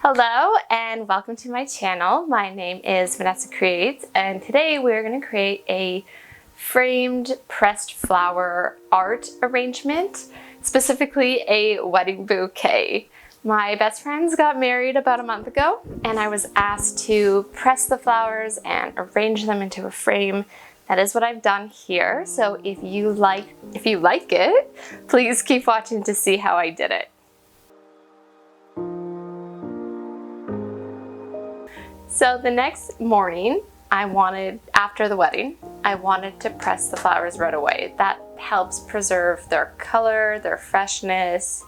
Hello and welcome to my channel. My name is Vanessa Creates and today we're going to create a framed pressed flower art arrangement, specifically a wedding bouquet. My best friends got married about a month ago and I was asked to press the flowers and arrange them into a frame. That is what I've done here. So if you like it, please keep watching to see how I did it. So the next morning, after the wedding, I wanted to press the flowers right away. That helps preserve their color, their freshness,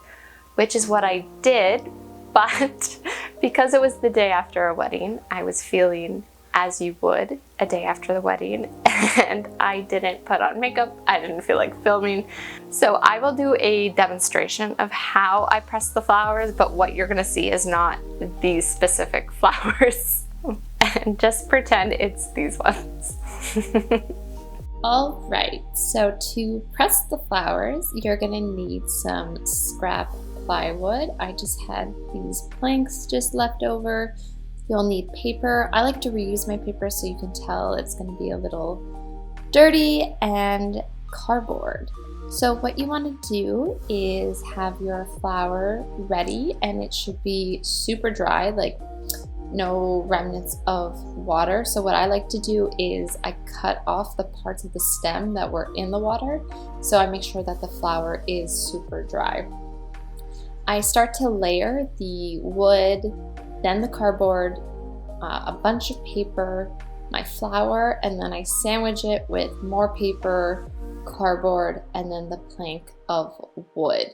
which is what I did. But because it was the day after a wedding, I was feeling as you would a day after the wedding, and I didn't put on makeup. I didn't feel like filming. So I will do a demonstration of how I press the flowers, but what you're gonna see is not these specific flowers. And just pretend it's these ones. All right, so to press the flowers, you're gonna need some scrap plywood. I just had these planks just left over. You'll need paper. I like to reuse my paper so you can tell it's gonna be a little dirty, and cardboard. So what you wanna do is have your flower ready, and it should be super dry, like no remnants of water. So what I like to do is I cut off the parts of the stem that were in the water, so I make sure that the flower is super dry. I start to layer the wood, then the cardboard, a bunch of paper, my flower, and then I sandwich it with more paper, cardboard, and then the plank of wood.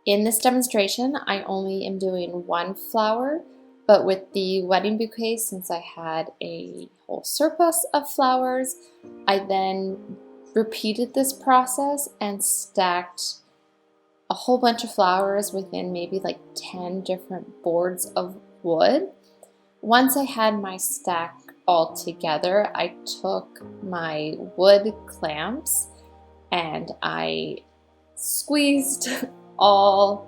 In this demonstration, I only am doing one flower, but with the wedding bouquet, since I had a whole surplus of flowers, I then repeated this process and stacked a whole bunch of flowers within maybe like 10 different boards of wood. Once I had my stack all together, I took my wood clamps and I squeezed all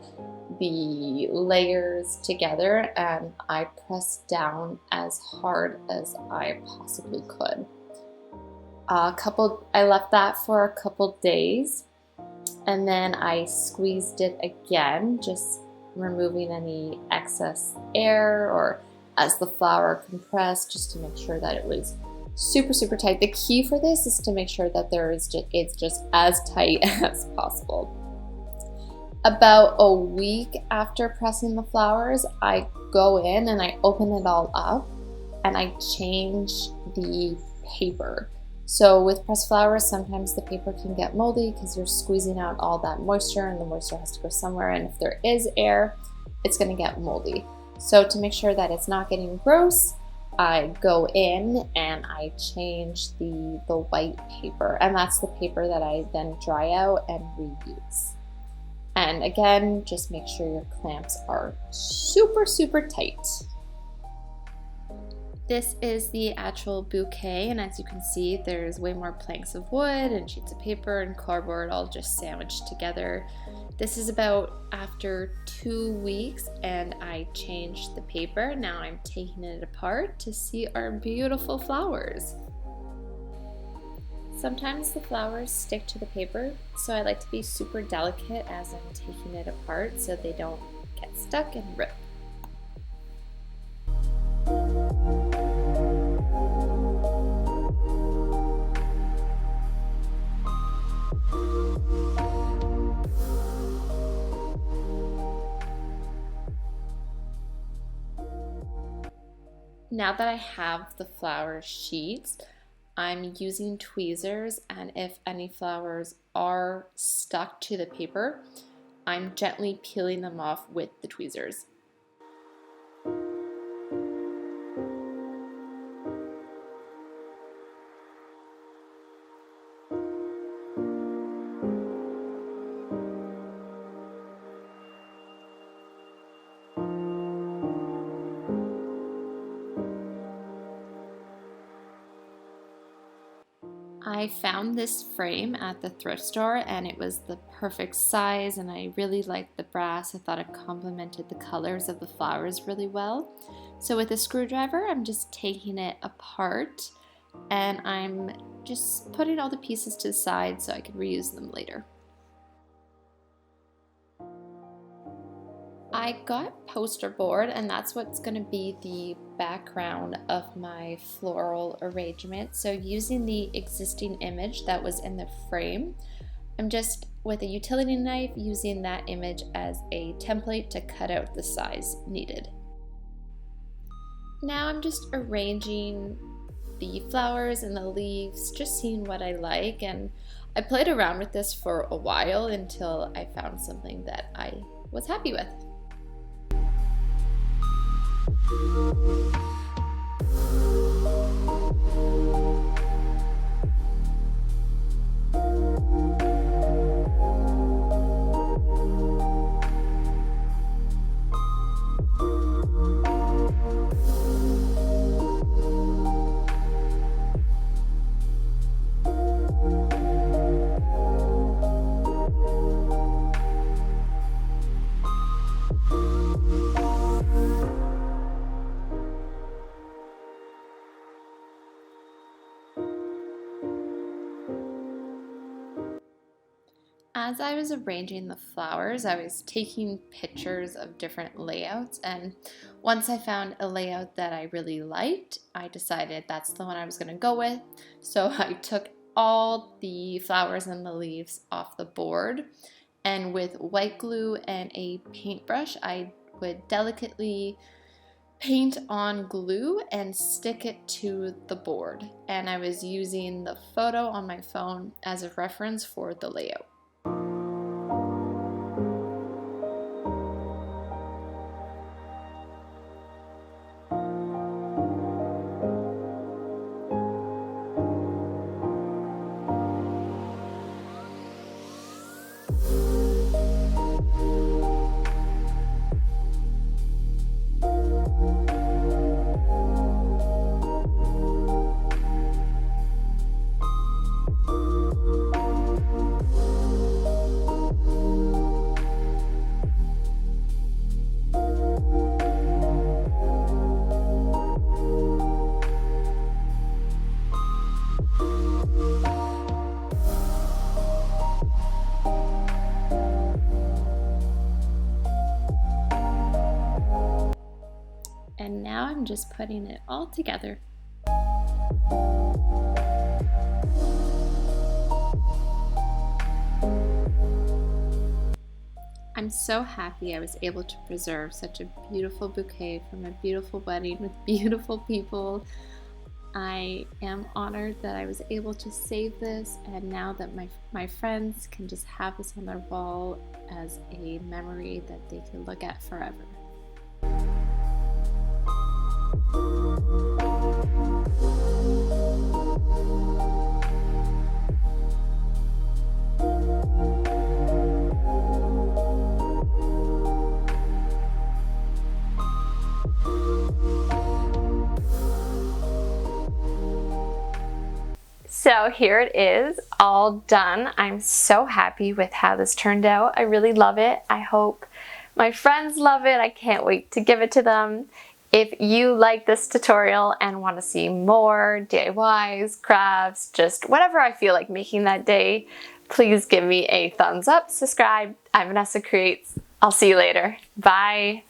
the layers together, and I pressed down as hard as I possibly could. I left that for a couple days, and then I squeezed it again, just removing any excess air or as the flower compressed, just to make sure that it was super tight. The key for this is to make sure that it's just as tight as possible. About a week after pressing the flowers, I go in and I open it all up and I change the paper. So with pressed flowers, sometimes the paper can get moldy because you're squeezing out all that moisture, and the moisture has to go somewhere, and if there is air, it's going to get moldy. So to make sure that it's not getting gross, I go in and I change the white paper, and that's the paper that I then dry out and reuse. And again, just make sure your clamps are super tight. This is the actual bouquet, and as you can see, there's way more planks of wood and sheets of paper and cardboard all just sandwiched together. This is about after 2 weeks, and I changed the paper. Now I'm taking it apart to see our beautiful flowers. Sometimes the flowers stick to the paper, so I like to be super delicate as I'm taking it apart so they don't get stuck and rip. Now that I have the flower sheets, I'm using tweezers, and if any flowers are stuck to the paper, I'm gently peeling them off with the tweezers. I found this frame at the thrift store and it was the perfect size, and I really liked the brass. I thought it complemented the colors of the flowers really well. So with a screwdriver, I'm just taking it apart and I'm just putting all the pieces to the side so I can reuse them later. I got poster board, and that's what's going to be the background of my floral arrangement. So using the existing image that was in the frame, I'm just with a utility knife using that image as a template to cut out the size needed. Now I'm just arranging the flowers and the leaves, just seeing what I like, and I played around with this for a while until I found something that I was happy with. As I was arranging the flowers, I was taking pictures of different layouts, and once I found a layout that I really liked, I decided that's the one I was going to go with. So I took all the flowers and the leaves off the board, and with white glue and a paintbrush, I would delicately paint on glue and stick it to the board. And I was using the photo on my phone as a reference for the layout. And now I'm just putting it all together. I'm so happy I was able to preserve such a beautiful bouquet from a beautiful wedding with beautiful people. I am honored that I was able to save this, and now that my friends can just have this on their wall as a memory that they can look at forever. So here it is, all done. I'm so happy with how this turned out. I really love it. I hope my friends love it. I can't wait to give it to them. If you like this tutorial and want to see more DIYs, crafts, just whatever I feel like making that day, please give me a thumbs up, subscribe. I'm Vanessa Creates. I'll see you later. Bye.